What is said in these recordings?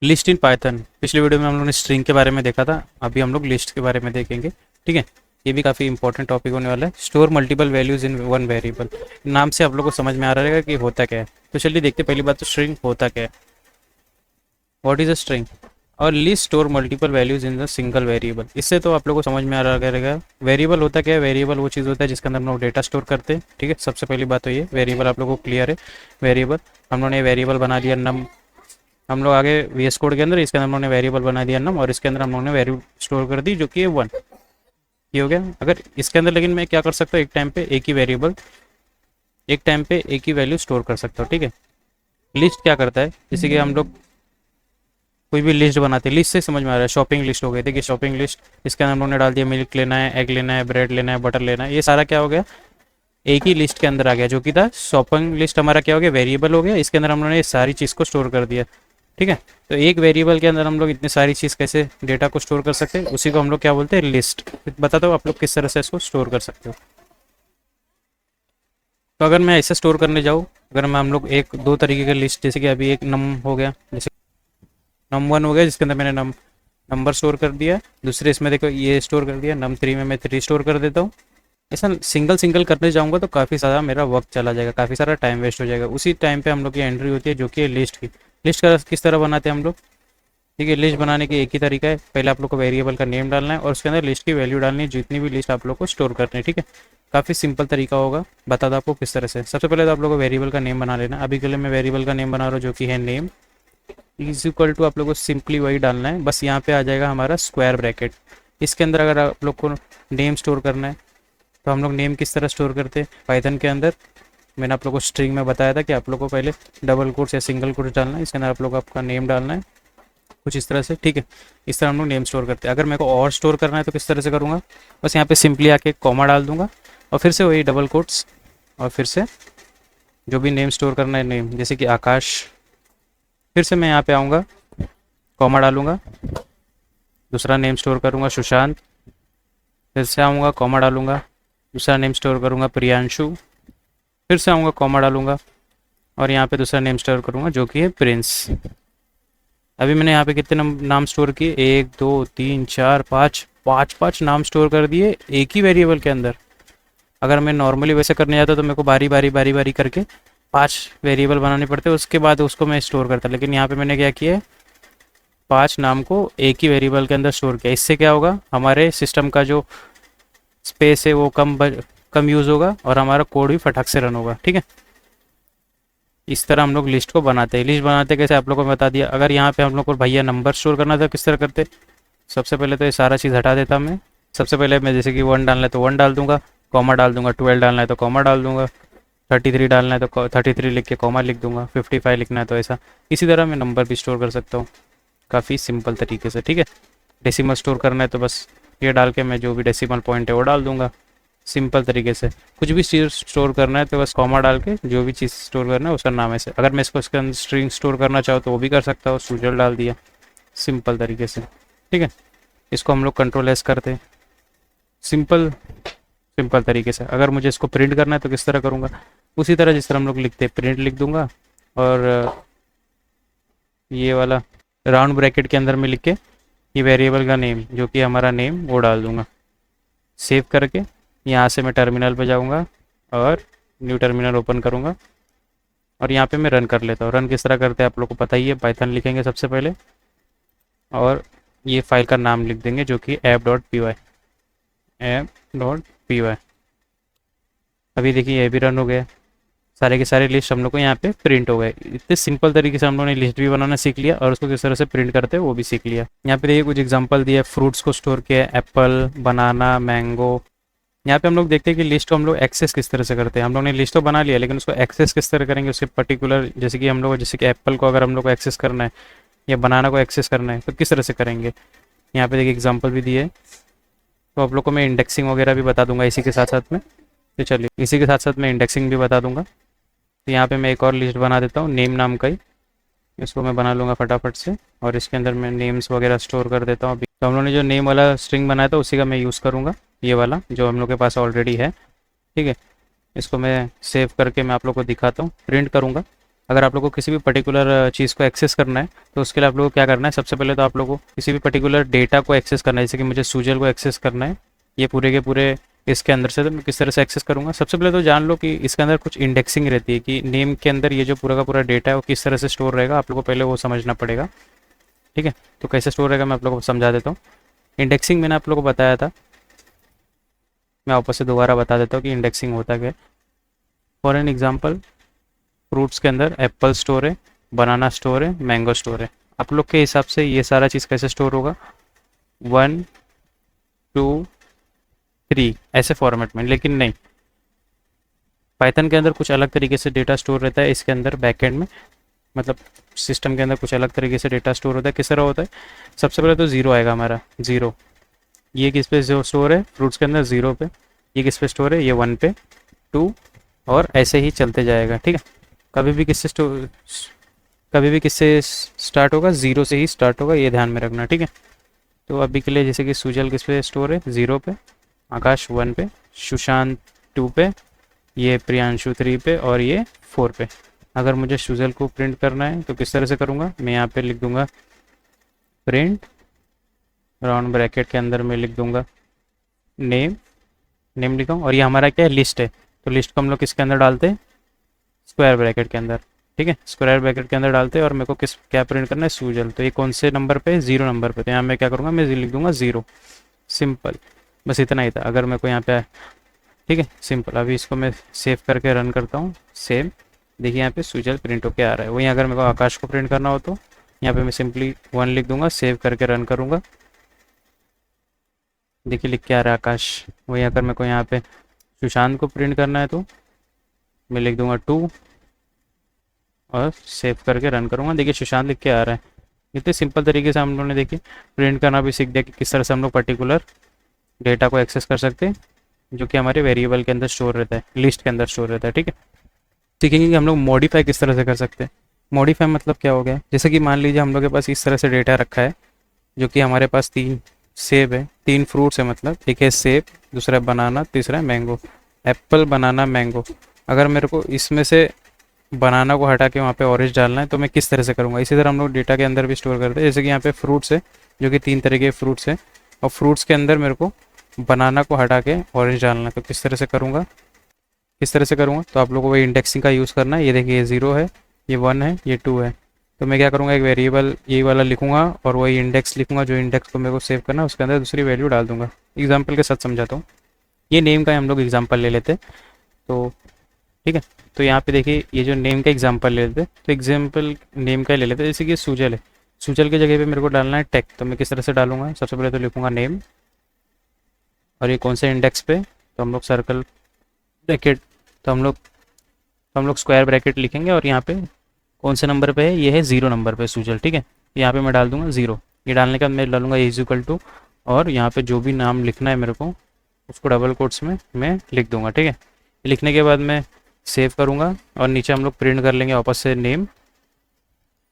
List in Python. पिछली video में हम लोगों ने स्ट्रिंग के बारे में देखा था, अभी हम लोग लिस्ट के बारे में देखेंगे। ठीक है, ये भी काफ़ी इंपॉर्टेंट टॉपिक होने वाला है। Store multiple values in one variable. नाम से आप लोग को समझ में आ रहा रहेगा कि होता क्या है। तो चलिए देखते हैं, पहली बात तो स्ट्रिंग होता क्या है। What is a string? और list store multiple values in the single variable. इससे तो आप लोग को समझ में आ रहा रहेगा वेरिएबल होता क्या है। वेरिएबल वो चीज़ होता है जिसके अंदर हम लोग डेटा स्टोर करते हैं। ठीक है, सबसे पहली बात तो ये वेरिएबल आप लोगों को क्लियर है। वेरिएबल हम लोगों ने वेरिएबल बना लिया नम। हम लोग आगे वी एस कोड के अंदर इसके अंदर हम लोगों ने वेरिएबल बना दिया नम, और इसके अंदर हम लोगों ने वैल्यू स्टोर कर दी जो कि है 1। ये हो गया। अगर इसके अंदर लेकिन मैं क्या कर सकता हूँ, एक टाइम पे एक ही वेरिएबल, एक टाइम पे एक ही वैल्यू स्टोर कर सकता हूँ। ठीक है, लिस्ट क्या करता है, जैसे कि हम लोग कोई भी लिस्ट बनाते हैं। लिस्ट से समझ में आ रहा है, शॉपिंग लिस्ट हो गई। देखिए शॉपिंग लिस्ट, इसके अंदर हम लोगों ने डाल दिया मिल्क लेना है, एग लेना है, ब्रेड लेना है, बटर लेना है। ये सारा क्या हो गया, एक ही लिस्ट के अंदर आ गया, जो कि था शॉपिंग लिस्ट। हमारा क्या हो गया, वेरिएबल हो गया। इसके अंदर हम लोगों ने ये सारी चीज़ को स्टोर कर दिया। ठीक है, तो एक वेरिएबल के अंदर हम लोग इतनी सारी चीज़ कैसे डेटा को स्टोर कर सकते हैं, उसी को हम लोग क्या बोलते हैं, लिस्ट। बताता हूँ आप लोग किस तरह से इसको स्टोर कर सकते हो। तो अगर मैं ऐसे स्टोर करने जाऊँ, अगर मैं हम लोग एक दो तरीके का लिस्ट, जैसे कि अभी एक नम हो गया, जैसे नम वन हो गया जिसके अंदर मैंने नंबर स्टोर कर दिया। दूसरे इसमें देखो ये स्टोर कर दिया, नम थ्री में मैं थ्री स्टोर कर देता हूँ। ऐसा सिंगल सिंगल करने जाऊँगा तो काफ़ी ज़्यादा मेरा वक्त चला जाएगा, काफ़ी सारा टाइम वेस्ट हो जाएगा। उसी टाइम पे हम लोग की एंट्री होती है जो कि है लिस्ट की। लिस्ट का किस तरह बनाते हैं हम लोग, ठीक है। लिस्ट बनाने की एक ही तरीका है, पहले आप लोग को वेरिएबल का नेम डालना है और उसके अंदर लिस्ट की वैल्यू डालनी है, जितनी भी लिस्ट आप लोग को स्टोर करनी है। ठीक है, काफ़ी सिंपल तरीका होगा, बता दो आपको किस तरह से। सबसे पहले तो आप लोग को वेरिएबल का नेम बना लेना। अभी के लिए मैं वेरिएबल का नेम बना रहा हूँ जो कि है नेम इज इक्वल टू, आप लोग को सिंपली वही डालना है। बस यहाँ पे आ जाएगा हमारा स्क्वायर ब्रैकेट। इसके अंदर अगर आप लोग को नेम स्टोर करना है तो हम लोग नेम किस तरह स्टोर करते हैं पाइथन के अंदर, मैंने आप लोग को स्ट्रिंग में बताया था कि आप लोग को पहले डबल कोट्स या सिंगल कोट्स डालना है। इसके अंदर आप लोग को आपका नेम डालना है कुछ इस तरह से। ठीक है, इस तरह हम लोग नेम स्टोर करते हैं। अगर मेरे को और स्टोर करना है तो किस तरह से करूँगा, बस यहाँ पे सिंपली आके कॉमा डाल दूंगा और फिर से वही डबल कोट्स, और फिर से जो भी नेम स्टोर करना है नेम, जैसे कि आकाश। फिर से मैं यहाँ पे आऊँगा, कॉमा डालूंगा, दूसरा नेम स्टोर करूँगा सुशांत। फिर से आऊँगा, कॉमा डालूंगा, दूसरा नेम स्टोर करूँगा प्रियांशु। फिर से आऊँगा, कॉमा डालूंगा, और यहाँ पे दूसरा नेम स्टोर करूँगा जो कि है प्रिंस। अभी मैंने यहाँ पे कितने नाम स्टोर किए, एक दो तीन चार पाँच, पाँच पाँच नाम स्टोर कर दिए एक ही वेरिएबल के अंदर। अगर मैं नॉर्मली वैसे करने जाता तो मेरे को बारी बारी बारी बारी करके 5 वेरिएबल बनाने पड़ते, उसके बाद उसको मैं स्टोर करता। लेकिन यहाँ पे मैंने क्या किया है, 5 नाम को एक ही वेरिएबल के अंदर स्टोर किया। इससे क्या होगा, हमारे सिस्टम का जो स्पेस है वो कम यूज़ होगा और हमारा कोड भी फटाक से रन होगा। ठीक है, इस तरह हम लोग लिस्ट को बनाते हैं। लिस्ट बनाते कैसे आप लोगों को बता दिया। अगर यहाँ पे हम लोग को भैया नंबर स्टोर करना था, किस तरह करते, सबसे पहले तो ये सारा चीज़ हटा देता मैं। सबसे पहले मैं जैसे कि 1 डालना है तो 1 डाल दूंगा, कॉमा डाल दूंगा। 12 डालना है तो कॉमा डाल दूंगा। 33 डालना है तो 33 लिख के कॉमा लिख दूंगा। 55 लिखना है तो ऐसा। इसी तरह मैं नंबर भी स्टोर कर सकता हूँ काफ़ी सिंपल तरीके से। ठीक है, डेसिमल स्टोर करना है तो बस ये डाल के मैं जो भी डेसिमल पॉइंट है वो डाल दूंगा सिंपल तरीके से। कुछ भी चीज़ स्टोर करना है तो बस कॉमा डाल के जो भी चीज़ स्टोर करना है उसका नाम ऐसे। अगर मैं इसको इसके अंदर स्ट्रिंग स्टोर करना चाहूँ तो वो भी कर सकता हूँ, सूजल डाल दिया सिंपल तरीके से। ठीक है, इसको हम लोग कंट्रोल एस करते हैं सिंपल सिंपल तरीके से। अगर मुझे इसको प्रिंट करना है तो किस तरह करूँगा, उसी तरह जिस तरह हम लोग लिखते हैं, प्रिंट लिख दूंगा और ये वाला राउंड ब्रैकेट के अंदर में लिख के ये वेरिएबल का नेम जो कि हमारा नेम वो डाल दूंगा। सेव करके यहाँ से मैं टर्मिनल पे जाऊँगा और न्यू टर्मिनल ओपन करूँगा और यहाँ पे मैं रन कर लेता हूँ। रन किस तरह करते हैं आप लोग को पता ही है, पाइथन लिखेंगे सबसे पहले और ये फाइल का नाम लिख देंगे जो कि app.py। app.py अभी देखिए ये भी रन हो गया, सारे के सारे लिस्ट हम लोग को यहाँ पे प्रिंट हो गए। इतने सिंपल तरीके से हम लोगों ने लिस्ट भी बनाना सीख लिया और उसको किस तरह से प्रिंट करते हैं वो भी सीख लिया। यहाँ पे देखिए कुछ एग्जांपल दिया, फ्रूट्स को स्टोर किया, एप्पल, बनाना, मैंगो। यहाँ पे हम लोग देखते हैं कि लिस्ट को हम लोग एक्सेस किस तरह से करते हैं। हम लोग ने लिस्ट तो बना लिया लेकिन उसको एक्सेस किस तरह करेंगे, उसके पर्टिकुलर, जैसे कि हम लोग जैसे कि एप्पल को अगर हम लोग को एक्सेस करना है या बनाना को एक्सेस करना है तो किस तरह से करेंगे। यहाँ पे देखिए एग्जाम्पल भी दिए है, तो आप लोग को मैं इंडेक्सिंग वगैरह भी बता दूंगा इसी के साथ साथ में। तो चलिए इसी के साथ साथ मैं इंडेक्सिंग भी बता दूंगा। तो यहाँ पे मैं एक और लिस्ट बना देता हूँ नेम नाम का ही, इसको मैं बना लूँगा फटाफट से और इसके अंदर मैं नेम्स वगैरह स्टोर कर देता हूँ। अभी तो हम लोगों ने जो नेम वाला स्ट्रिंग बनाया था उसी का मैं यूज़ करूँगा, ये वाला जो हम लोग के पास ऑलरेडी है। ठीक है, इसको मैं सेव करके मैं आप लोग को दिखाता हूँ, प्रिंट करूँगा। अगर आप लोग को किसी भी पर्टिकुलर चीज़ को एक्सेस करना है तो उसके लिए आप लोग को क्या करना है, सबसे पहले तो आप लोग को किसी भी पर्टिकुलर डेटा को एक्सेस करना है। जैसे कि मुझे सूजल को एक्सेस करना है, ये पूरे के पूरे इसके अंदर से, तो मैं किस तरह से एक्सेस करूँगा। सबसे पहले तो जान लो कि इसके अंदर कुछ इंडेक्सिंग रहती है कि नेम के अंदर ये जो पूरा का पूरा डेटा है वो किस तरह से स्टोर रहेगा, आप लोग को पहले वो समझना पड़ेगा। ठीक है, तो कैसे स्टोर रहेगा मैं आप लोग को समझा देता हूँ। इंडेक्सिंग मैंने आप लोग को बताया था, मैं वापस से दोबारा बता देता हूँ कि इंडेक्सिंग होता क्या है। फॉर एन एग्जांपल, फ्रूट्स के अंदर एप्पल स्टोर है, बनाना स्टोर है, मैंगो स्टोर है। आप लोग के हिसाब से ये सारा चीज़ कैसे स्टोर होगा, 1 2 3 ऐसे फॉर्मेट में। लेकिन नहीं, पाइथन के अंदर कुछ अलग तरीके से डेटा स्टोर रहता है इसके अंदर बैकएंड में, मतलब सिस्टम के अंदर कुछ अलग तरीके से डेटा स्टोर होता है। किस तरह होता है, सबसे पहले तो ज़ीरो आएगा हमारा, ज़ीरो। ये किस पे जो स्टोर है फ्रूट्स के अंदर, ज़ीरो पे। ये किस पे स्टोर है, ये 1 पे, 2, और ऐसे ही चलते जाएगा। ठीक है, कभी भी किससे स्टार्ट होगा, ज़ीरो से ही स्टार्ट होगा, ये ध्यान में रखना। ठीक है, तो अभी के लिए जैसे कि सुजल किस पे स्टोर है, 0 पे, आकाश 1 पे, सुशांत 2 पे, ये प्रियांशु 3 पे, और ये 4 पे। अगर मुझे सुजल को प्रिंट करना है तो किस तरह से करूँगा, मैं यहाँ पे लिख दूँगा प्रिंट, राउंड ब्रैकेट के अंदर मैं लिख दूँगा नेम, नेम लिखा हूँ, और ये हमारा क्या है, लिस्ट है। तो लिस्ट को हम लोग किसके अंदर डालते हैं, स्क्वायर ब्रैकेट के अंदर। ठीक है, स्क्वायर ब्रैकेट के अंदर डालते हैं, और मेरे को क्या प्रिंट करना है, सुजल। तो ये कौन से नंबर पे, 0 नंबर पे। तो यहाँ मैं क्या करूँगा, मैं लिख दूँगा 0, सिंपल, बस इतना ही था। अगर मेरे को यहाँ पे, ठीक है, सिंपल। अभी इसको मैं सेव करके रन करता हूँ, सेम, देखिए यहाँ पे सुजल प्रिंट होके आ रहा है। वहीं अगर मेरे को आकाश को प्रिंट करना हो तो यहाँ पे मैं सिंपली 1 लिख दूंगा, सेव करके रन करूँगा, देखिए लिख के आ रहा है आकाश। वहीं अगर मेरे को यहाँ पे सुशांत को प्रिंट करना है तो मैं लिख दूंगा 2 और सेव करके रन करूँगा, देखिए सुशांत लिख के आ रहा है। इतने सिंपल तरीके से हम लोगों ने देखिए प्रिंट करना भी सीख दिया कि किस तरह से हम लोग पर्टिकुलर डेटा को एक्सेस कर सकते हैं जो कि हमारे वेरिएबल के अंदर स्टोर रहता है, लिस्ट के अंदर स्टोर रहता है। ठीक है, सीखेंगे कि हम लोग मॉडिफाई किस तरह से कर सकते हैं। मॉडिफाई मतलब क्या हो गया, जैसे कि मान लीजिए हम लोग के पास इस तरह से डेटा रखा है, जो कि हमारे पास 3 सेब है, 3 फ्रूट्स है, मतलब एक है सेब, दूसरा है बनाना, तीसरा है मैंगो। एप्पल, बनाना, मैंगो। अगर मेरे को इसमें से बनाना को हटा के वहाँ पे ऑरेंज डालना है तो मैं किस तरह से करूँगा। इसी तरह हम लोग डेटा के अंदर भी स्टोर करते हैं। जैसे कि यहाँ पे फ्रूट्स है, जो कि 3 तरह के फ्रूट्स हैं, और फ्रूट्स के अंदर मेरे को बनाना को हटा के ऑरेंज डालना है, तो किस तरह से करूँगा, किस तरह से करूँगा। तो आप लोगों को वही इंडेक्सिंग का यूज़ करना है। ये देखिए, ये 0 है, ये 1 है, ये 2 है। तो मैं क्या करूँगा, एक वेरिएबल ये वाला लिखूँगा और वही इंडेक्स लिखूँगा, जो इंडेक्स को मेरे को सेव करना है, उसके अंदर दूसरी वैल्यू डाल दूँगा। एग्जाम्पल के साथ समझाता हूँ। ये नेम का हम लोग एग्जाम्पल ले लेते हैं, तो ठीक है। तो यहाँ पे देखिए, ये जो नेम का एग्जांपल ले लेते हैं, तो एग्जांपल नेम का ले लेते हैं। जैसे कि सूजल है, सूजल की जगह पे मेरे को डालना है टेक, तो मैं किस तरह से डालूंगा, सबसे पहले तो लिखूंगा नेम, और ये कौन से इंडेक्स पे, तो हम लोग सर्कल ब्रैकेट, तो हम लोग स्क्वायर ब्रैकेट लिखेंगे, और यहाँ पे कौन से नंबर पे है, ये है 0 नंबर पे सूजल। ठीक है, यहाँ पे मैं डाल दूंगा 0। ये डालने के बाद मैं डालूंगा इज इक्वल टू, और यहाँ पे जो भी नाम लिखना है मेरे को उसको डबल कोट्स में मैं लिख दूंगा। ठीक है, लिखने के बाद मैं सेव करूँगा, और नीचे हम लोग प्रिंट कर लेंगे वापस से नेम,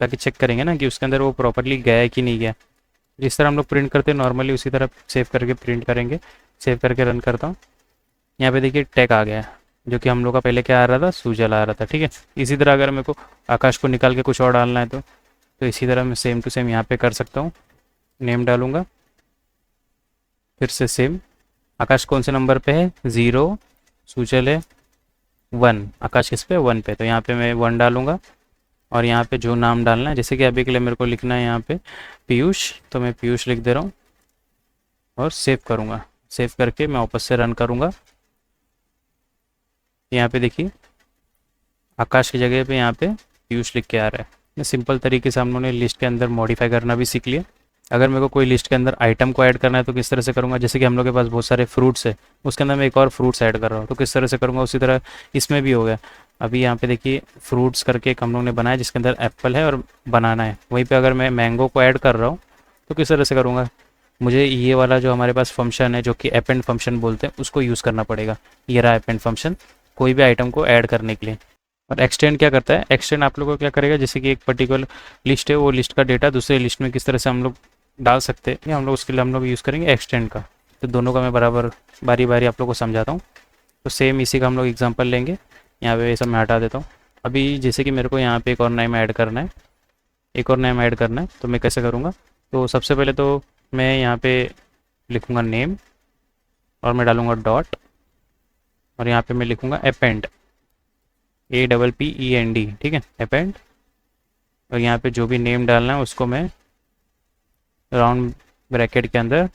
ताकि चेक करेंगे ना कि उसके अंदर वो प्रॉपरली गया है कि नहीं गया। जिस तरह हम लोग प्रिंट करते हैं नॉर्मली, उसी तरह सेव करके प्रिंट करेंगे। सेव करके रन करता हूँ। यहाँ पे देखिए टैग आ गया, जो कि हम लोग का पहले क्या आ रहा था, सूजल आ रहा था। ठीक है, इसी तरह अगर मेरे को आकाश को निकाल के कुछ और डालना है तो इसी तरह मैं सेम टू सेम यहाँ पे कर सकता हूँ। नेम डालूँगा, फिर से सेम। आकाश कौन से नंबर पे है, 0, सूजल है 1, आकाश किस पे, 1 पे, तो यहाँ पे मैं 1 डालूंगा, और यहाँ पे जो नाम डालना है, जैसे कि अभी के लिए मेरे को लिखना है यहाँ पे पीयूष, तो मैं पीयूष लिख दे रहा हूँ और सेव करूँगा। सेव करके मैं वापस से रन करूँगा। यहाँ पे देखिए आकाश की जगह पे यहाँ पे पीयूष लिख के आ रहा है। ये सिंपल तरीके से हम लोगों ने लिस्ट के अंदर मॉडिफाई करना भी सीख लिया। अगर मेरे को कोई लिस्ट के अंदर आइटम को ऐड करना है तो किस तरह से करूँगा, जैसे कि हम लोग के पास बहुत सारे फ्रूट्स है, उसके अंदर मैं एक और फ्रूट्स ऐड कर रहा हूँ, तो किस तरह से करूँगा, उसी तरह इसमें भी हो गया। अभी यहाँ पे देखिए फ्रूट्स करके एक हम लोग ने बनाया, जिसके अंदर एप्पल है और बनाना है। वहीं पे अगर मैं मैंगो को ऐड कर रहा हूँ तो किस तरह से करूँगा, मुझे ये वाला जो हमारे पास फंक्शन है, जो कि अपेंड फंक्शन बोलते हैं, उसको यूज़ करना पड़ेगा। ये रहा अपेंड फंक्शन, कोई भी आइटम को ऐड करने के लिए। और एक्सटेंड क्या करता है, एक्सटेंड आप लोगों को क्या करेगा, जैसे कि एक पर्टिकुलर लिस्ट है, वो लिस्ट का डेटा दूसरे लिस्ट में किस तरह से हम लोग डाल सकते हैं, हम लोग उसके लिए हम लोग यूज़ करेंगे एक्सटेंड का। तो दोनों का मैं बराबर बारी बारी आप लोग को समझाता हूँ। तो सेम इसी का हम लोग एग्जांपल लेंगे। यहाँ पे ये सब मैं हटा देता हूँ। अभी जैसे कि मेरे को यहाँ पे एक और नेम ऐड करना है, एक और नेम ऐड करना है, तो मैं कैसे करूँगा? तो सबसे पहले तो मैं यहाँ पे लिखूँगा नेम और मैं डालूँगा डॉट, और यहाँ पे मैं लिखूँगा अपेंड, APPEND, ठीक है, अपेंड। और यहाँ पे जो भी नेम डालना है उसको मैं राउंड ब्रैकेट के अंदर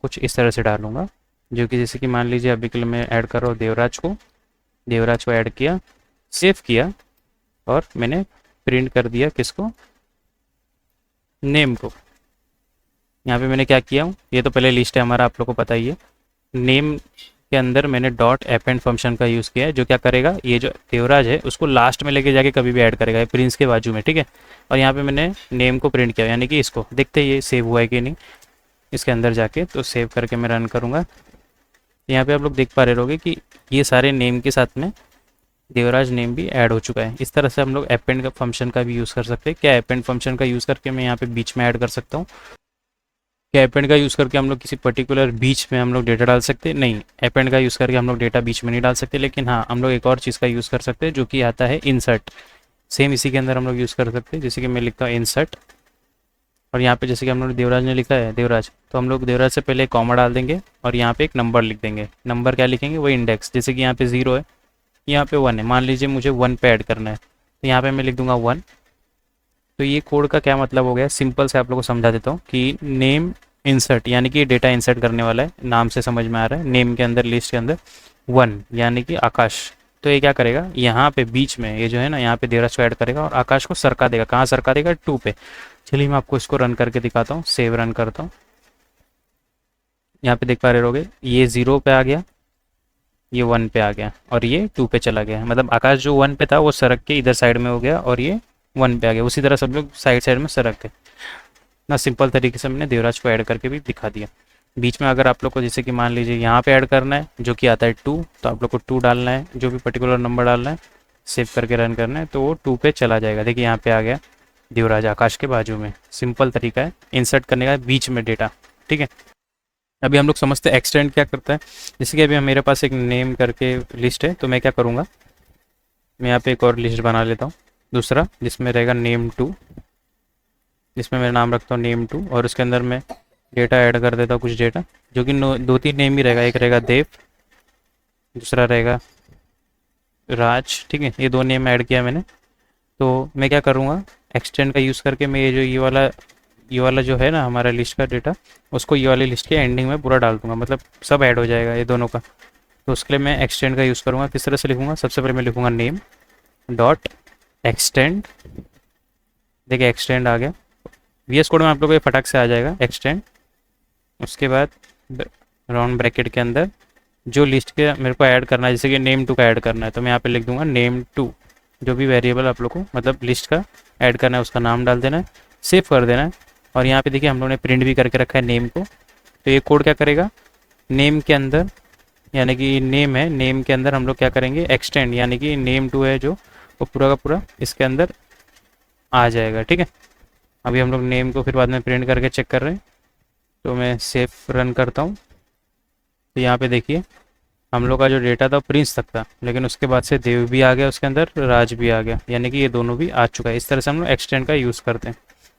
कुछ इस तरह से डालूँगा, जो कि जैसे कि मान लीजिए अभी के लिए मैं ऐड कर रहा हूँ देवराज को ऐड किया, सेव किया, और मैंने प्रिंट कर दिया किसको? नेम को। यहाँ पे मैंने क्या किया हूँ, ये तो पहले लिस्ट है हमारा, आप लोग को पता ही है। नेम के अंदर मैंने डॉट अपेंड फंक्शन का यूज़ किया है, जो क्या करेगा, ये जो देवराज है उसको लास्ट में लेके जाके कभी भी ऐड करेगा, प्रिंस के बाजू में, ठीक है। और यहाँ पे मैंने नेम को प्रिंट किया, यानी कि इसको देखते ये सेव हुआ है कि नहीं इसके अंदर जाके, तो सेव करके मैं रन करूँगा। यहाँ पे आप लोग देख पा रहे होगे कि ये सारे नेम के साथ में देवराज नेम भी ऐड हो चुका है। इस तरह से हम लोग अपेंड का फंक्शन का भी यूज़ कर सकते हैं। क्या अपेंड फंक्शन का यूज़ करके मैं यहाँ पे बीच में ऐड कर सकता हूँ? क्या अपेंड का यूज़ करके हम लोग किसी पर्टिकुलर बीच में हम लोग डेटा डाल सकते हैं? नहीं, अपेंड का यूज़ करके हम लोग डेटा बीच में नहीं डाल सकते, लेकिन हाँ हम लोग एक और चीज़ का यूज़ कर सकते हैं जो कि आता है इंसर्ट। सेम इसी के अंदर हम लोग यूज़ कर सकते हैं, जैसे कि मैं लिखता हूँ इंसर्ट, और यहाँ पे जैसे कि हम लोग देवराज ने लिखा है देवराज, तो हम लोग देवराज से पहले कॉमा डाल देंगे और यहाँ पे एक नंबर लिख देंगे। नंबर क्या लिखेंगे? वो इंडेक्स, जैसे कि यहाँ पे 0 है, यहाँ पे 1 है, मान लीजिए मुझे 1 पे ऐड करना है, तो यहाँ पे मैं लिख दूंगा 1। तो ये कोड का क्या मतलब हो गया? सिंपल से आप लोगों को समझा देता हूँ कि नेम इंसर्ट, यानी कि डेटा इंसर्ट करने वाला है, नाम से समझ में आ रहा है। नेम के अंदर, लिस्ट के अंदर 1 यानी कि आकाश, तो ये क्या करेगा, यहाँ पे बीच में ये जो है ना, यहाँ पे देवराज को ऐड करेगा और आकाश को सरका देगा। कहाँ सरका देगा? 2 पे। चलिए मैं आपको इसको रन करके दिखाता हूँ, सेव रन करता हूँ। यहाँ पे देख पा रहे होगे ये 0 पे आ गया, ये 1 पे आ गया, और ये 2 पे चला गया। मतलब आकाश जो 1 पे था वो सरक के इधर साइड में हो गया और ये 1 पे आ गया। उसी तरह सब लोग साइड साइड में सरक गए ना। सिंपल तरीके से मैंने देवराज को ऐड करके भी दिखा दिया। बीच में अगर आप लोग को जैसे कि मान लीजिए यहाँ पे ऐड करना है जो कि आता है 2, तो आप लोग को 2 डालना है, जो भी पर्टिकुलर नंबर डालना है, सेव करके रन करना है, तो वो 2 पे चला जाएगा। देखिए यहाँ पे आ गया देवराज आकाश के बाजू में। सिंपल तरीका है इंसर्ट करने का बीच में डेटा, ठीक है। अभी हम लोग समझते हैं एक्सटेंड क्या करता है। जैसे कि अभी मेरे पास एक नेम करके लिस्ट है, तो मैं क्या करूँगा, मैं यहाँ पे एक और लिस्ट बना लेता हूँ दूसरा, जिसमें रहेगा name2, जिसमें मेरा नाम रखता हूँ name2, और उसके अंदर मैं डेटा ऐड कर देता हूँ, कुछ डेटा जो कि 2-3 नेम ही रहेगा। एक रहेगा देव, दूसरा रहेगा राज, ठीक है, ये 2 नेम ऐड किया मैंने। तो मैं क्या करूँगा, एक्सटेंड का यूज़ करके मैं ये जो ये वाला जो है ना हमारा लिस्ट का डेटा, उसको ये वाली लिस्ट के एंडिंग में पूरा डाल दूंगा, मतलब सब ऐड हो जाएगा ये दोनों का। तो उसके लिए मैं एक्सटेंड का यूज़ करूँगा। किस तरह से लिखूँगा? सबसे पहले मैं लिखूँगा नेम डॉट एक्सटेंड, देखिए एक्सटेंड आ गया। VS कोड में आप लोगों को ये फटाक से आ जाएगा एक्सटेंड। उसके बाद राउंड ब्रैकेट के अंदर जो लिस्ट के मेरे को ऐड करना है, जैसे कि name2 का ऐड करना है, तो मैं यहाँ पे लिख दूंगा name2, जो भी वेरिएबल आप लोग को मतलब लिस्ट का ऐड करना है उसका नाम डाल देना है, सेव कर देना है। और यहाँ पे देखिए हम लोगों ने प्रिंट भी करके रखा है नेम को। तो ये कोड क्या करेगा, नेम के अंदर, यानी कि नेम है, नेम के अंदर हम लोग क्या करेंगे, एक्सटेंड, यानी कि name2 है जो, वो पूरा का पूरा इसके अंदर आ जाएगा, ठीक है। अभी हम लोग नेम को फिर बाद में प्रिंट करके चेक कर रहे हैं, तो मैं सेव रन करता हूँ। तो यहाँ पे देखिए हम लोग का जो डेटा था प्रिंस तक था, लेकिन उसके बाद से देव भी आ गया, उसके अंदर राज भी आ गया, यानी कि ये दोनों भी आ चुका है। इस तरह से हम लोग एक्सटेंड का यूज़ करते हैं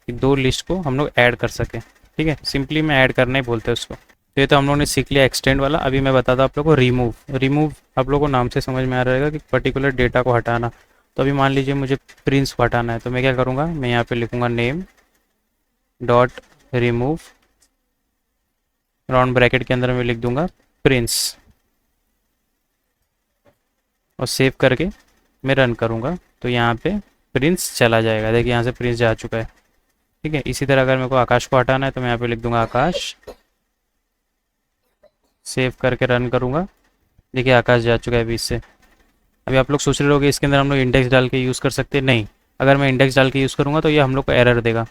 कि 2 लिस्ट को हम लोग ऐड कर सकें, ठीक है। सिंपली में ऐड करना ही बोलते हैं उसको। तो ये तो हम लोगों ने सीख लिया एक्सटेंड वाला। अभी मैं बताता हूँ आप लोग को रिमूव। रिमूव आप लोग को नाम से समझ में आ रहेगा कि पर्टिकुलर डेटा को हटाना। तो अभी मान लीजिए मुझे प्रिंस को हटाना है, तो मैं क्या करूँगा, मैं यहाँ पे लिखूँगा name dot remove, round bracket के अंदर मैं लिख दूंगा प्रिंस, और सेव करके मैं रन करूँगा। तो यहाँ पे प्रिंस चला जाएगा, देखिए यहाँ से प्रिंस जा चुका है, ठीक है। इसी तरह अगर मेरे को आकाश को हटाना है, तो मैं यहाँ पे लिख दूंगा आकाश, सेव करके रन करूँगा, देखिए आकाश जा चुका है बीच से। अभी आप लोग सोच रहे होंगे इसके अंदर हम लोग इंडेक्स डाल के यूज़ कर सकते हैं। नहीं, अगर मैं इंडेक्स डाल के यूज़ करूँगा तो ये हम लोग को एरर देगा,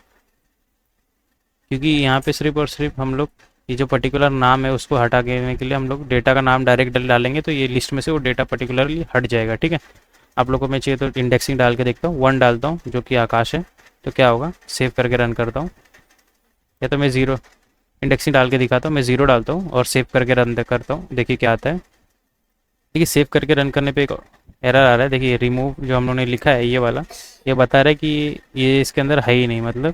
क्योंकि यहाँ पे सिर्फ और सिर्फ हम लोग ये जो पर्टिकुलर नाम है उसको हटा देने के लिए हम लोग डेटा का नाम डायरेक्ट डालेंगे, तो ये लिस्ट में से वो डेटा पर्टिकुलरली हट जाएगा, ठीक है। आप लोग को मैं चाहिए तो इंडेक्सिंग डाल के देखता हूँ, 1 डालता हूँ जो कि आकाश है, तो क्या होगा, सेव करके रन करता हूँ। या तो मैं 0 इंडेक्सिंग डाल के दिखाता हूँ, मैं 0 डालता हूँ और सेव करके रन करता हूँ, देखिए क्या आता है। देखिए सेव करके रन करने पे एक एरर आ रहा है, देखिए रिमूव जो हम लोगों ने लिखा है ये वाला, ये बता रहा है कि ये इसके अंदर है ही नहीं, मतलब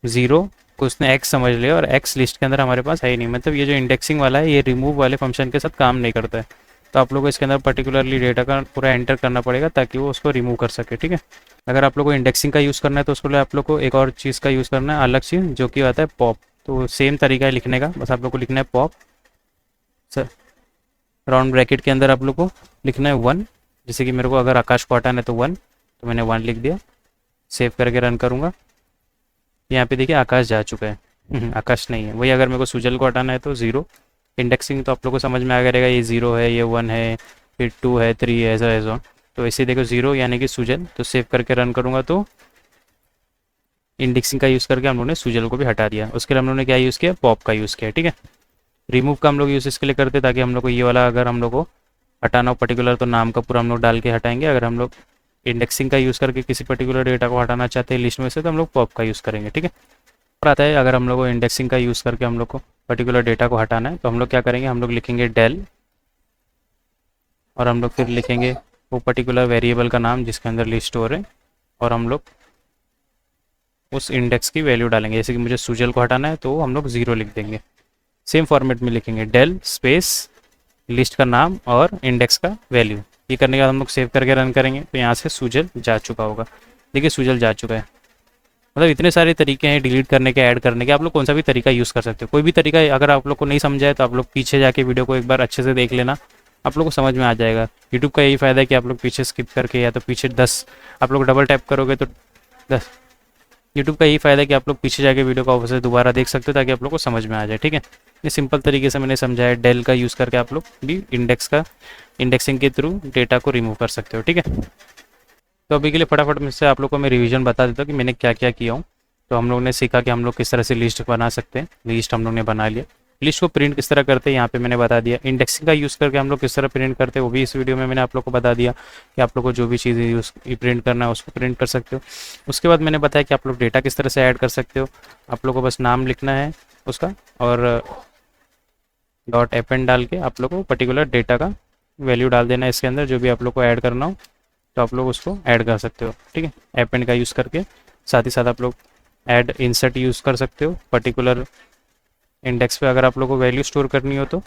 ज़ीरो को उसने एक्स समझ लिया और एक्स लिस्ट के अंदर हमारे पास है ही नहीं, मतलब ये जो इंडेक्सिंग वाला है ये रिमूव वाले फंक्शन के साथ काम नहीं करता है। तो आप लोग को इसके अंदर पर्टिकुलरली डेटा का पूरा एंटर करना पड़ेगा ताकि वो उसको रिमूव कर सके, ठीक है। अगर आप लोग को इंडेक्सिंग का यूज़ करना है तो उसके लिए आप लोग को एक और चीज़ का यूज़ करना है, अलग चीज़, जो कि आता है पॉप। तो सेम तरीका है लिखने का, बस आप लोग को लिखना है पॉप, राउंड ब्रैकेट के अंदर आप लोग को लिखना है 1। जैसे कि मेरे को अगर आकाश को हटाना है तो 1, तो मैंने 1 लिख दिया। सेव करके रन करूँगा, यहाँ पे देखिए आकाश जा चुका है। आकाश नहीं है। वही अगर मेरे को सुजल को हटाना है तो 0। इंडेक्सिंग तो आप लोग को समझ में आ गया रहेगा, ये 0 है, ये 1 है, फिर 2 है, 3 है, ऐसा ऐसा। तो ऐसे देखो 0 यानी कि सुजल। तो सेव करके रन करूँगा तो इंडेक्सिंग का यूज़ करके हम लोग ने सुजल को भी हटा दिया। उसके लिए हम लोग ने क्या यूज़ किया, पॉप का यूज़ किया, ठीक है। रिमूव का हम लोग यूज़ इसके लिए करते ताकि हम लोग को ये वाला अगर हम लोग को हटाना हो पर्टिकुलर तो नाम का पूरा हम लोग डाल के हटाएंगे। अगर हम लोग इंडेक्सिंग का यूज़ करके किसी पर्टिकुलर डेटा को हटाना चाहते हैं लिस्ट में से तो हम लोग पॉप का यूज़ करेंगे, ठीक है। और आता है अगर हम लोग को इंडेक्सिंग का यूज़ करके हम लोग को पर्टिकुलर डेटा को हटाना है तो हम लोग क्या करेंगे, हम लोग लिखेंगे डेल और हम लोग फिर लिखेंगे वो पर्टिकुलर वेरिएबल का नाम जिसके अंदर लिस्ट स्टोर है और हम लोग उस इंडेक्स की वैल्यू डालेंगे। जैसे कि मुझे सुजल को हटाना है तो हम लोग 0 लिख देंगे। सेम फॉर्मेट में लिखेंगे डेल स्पेस लिस्ट का नाम और इंडेक्स का वैल्यू। ये करने के बाद हम लोग सेव करके रन करेंगे तो यहाँ से सुजल जा चुका होगा। देखिए सुजल जा चुका है। मतलब इतने सारे तरीके हैं डिलीट करने के, ऐड करने के, आप लोग कौन सा भी तरीका यूज़ कर सकते हो। कोई भी तरीका अगर आप लोग को नहीं समझा है तो आप लोग पीछे जाके वीडियो को एक बार अच्छे से देख लेना, आप लोग को समझ में आ जाएगा। यूट्यूब का यही फ़ायदा है कि आप लोग पीछे स्किप करके या तो पीछे 10 आप लोग डबल टैप करोगे तो 10। यूट्यूब का यही फ़ायदा है कि आप लोग पीछे जाके वीडियो को वापस से दोबारा देख सकते हो ताकि आप लोग को समझ में आ जाए, ठीक है। ये सिंपल तरीके से मैंने समझाया। डेल का यूज़ करके आप लोग भी इंडेक्सिंग के थ्रू डेटा को रिमूव कर सकते हो, ठीक है। तो अभी के लिए फटाफट में से आप लोग को मैं रिवीजन बता देता हूँ कि मैंने क्या क्या किया हूँ। तो हम लोग ने सीखा कि हम लोग किस तरह से लिस्ट बना सकते हैं। लिस्ट हम लोग ने बना लिया। लिस्ट को प्रिंट किस तरह करते हैं यहाँ पे मैंने बता दिया। इंडेक्सिंग का यूज़ करके हम लोग किस तरह प्रिंट करते हैं वो भी इस वीडियो में मैंने आप लोग को बता दिया कि आप लोग को जो भी चीज़ें यूज़ प्रिंट करना है उसको प्रिंट कर सकते हो। उसके बाद मैंने बताया कि आप लोग डेटा किस तरह से ऐड कर सकते हो। आप लोग को बस नाम लिखना है उसका और डॉट एपेंड डाल के आप लोग को पर्टिकुलर डेटा का वैल्यू डाल देना है इसके अंदर, जो भी आप लोग को ऐड करना हो तो आप लोग उसको ऐड कर सकते हो, ठीक है, एपेंड का यूज़ करके। साथ ही साथ आप लोग ऐड इंसर्ट यूज़ कर सकते हो पर्टिकुलर इंडेक्स पे। अगर आप लोग को वैल्यू स्टोर करनी हो तो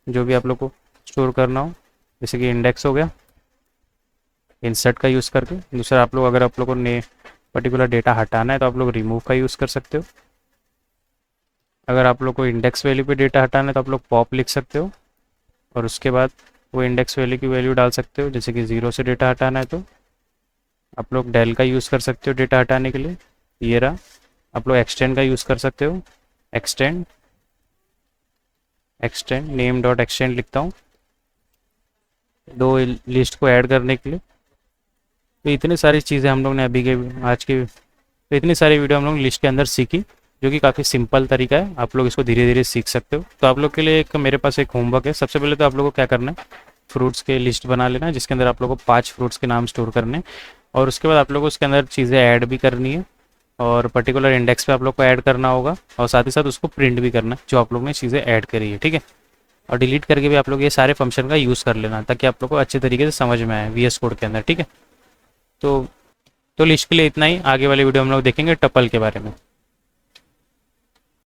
जो भी आप लोग को स्टोर करना हो, जैसे कि इंडेक्स हो गया, इंसर्ट का यूज़ करके। दूसरा आप लोग अगर आप लोग को ने पर्टिकुलर डेटा हटाना है तो आप लोग रिमूव का यूज़ कर सकते हो। अगर आप लोग को इंडेक्स वैल्यू पे डेटा हटाना है तो आप लोग पॉप लिख सकते हो और उसके बाद वो इंडेक्स वैल्यू की वैल्यू डाल सकते हो। जैसे कि 0 से डेटा हटाना है तो आप लोग डेल का यूज़ कर सकते हो डेटा हटाने के लिए। ये रहा। आप लोग एक्सटेंड का यूज़ कर सकते हो। एक्सटेंड नेम डॉट एक्सटेंड लिखता हूँ 2 लिस्ट को ऐड करने के लिए। तो इतनी सारी चीज़ें हम लोग ने अभी के आज के तो इतनी सारी वीडियो हम लोग लिस्ट के अंदर सीखी, जो कि काफ़ी सिंपल तरीका है। आप लोग इसको धीरे धीरे सीख सकते हो। तो आप लोग के लिए मेरे पास एक होमवर्क है। सबसे पहले तो आप लोग को क्या करना है, फ्रूट्स के लिस्ट बना लेना है जिसके अंदर आप लोग को 5 फ्रूट्स के नाम स्टोर करने हैं और उसके बाद आप लोग को उसके अंदर चीज़ें ऐड भी करनी है और पर्टिकुलर इंडेक्स पे आप लोग को ऐड करना होगा और साथ ही साथ उसको प्रिंट भी करना है जो आप लोग ने चीज़ें ऐड करी है, ठीक है। और डिलीट करके भी आप लोग ये सारे फंक्शन का यूज़ कर लेना ताकि आप लोग को अच्छे तरीके से समझ में आए VS कोड के अंदर, ठीक है। तो लिस्ट के लिए इतना ही। आगे वाले वीडियो हम लोग देखेंगे टपल के बारे में।